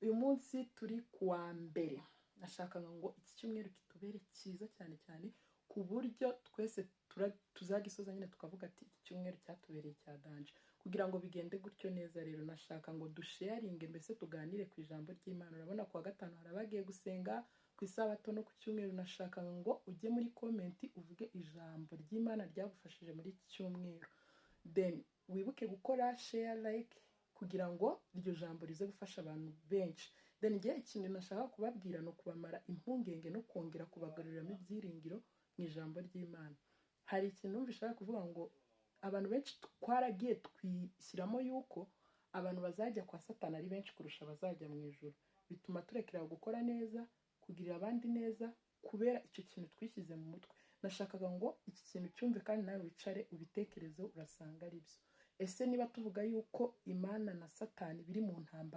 uyu munsi turi kuwa mbere, nashakaga ngo iki cyumweru kitubere cyiza cyane cyane ku buryo twese tuzagisoza nyine tukavuga ati iki cyumweru cyatubereye cya danje. Kugira ngo bigende gutyo neza rero nashaka ngo dusharinge, mbese tuganire ku ijambo ry'Imana. Urabona kuwa gatanu hari abagiye gusenga, ku isabato no ku cyumweru nashaka ngo ujye muri komenti uvuge ijambo ry'Imana ryagufashije muri iki cyumweru, then wibuke gukora share like kugira ngo iryo jambo rize gufasha abantu benshi. Then ngiye ikintu nashaka kubabwira no kubamara impungenge no kongera kubagaruriramo ibyiringiro mu ijambo ry'Imana. Hari ikintu bishaka kuvuga ngo abantu benshi twaragiye twishyiramo yuko abantu bazajya kwa Satani ari benshi kurusha bazajya mu ijuru, bituma turekera gukora neza, kugirira abandi neza, kubera icyo kintu twishyize mu mutwe. Nashakaga ngo iki kintu cyumve kandi nawe wicare ubitekerezeho urasanga ari byo. Ese niba tuvuga yuko Imana na Satani biri mu ntambara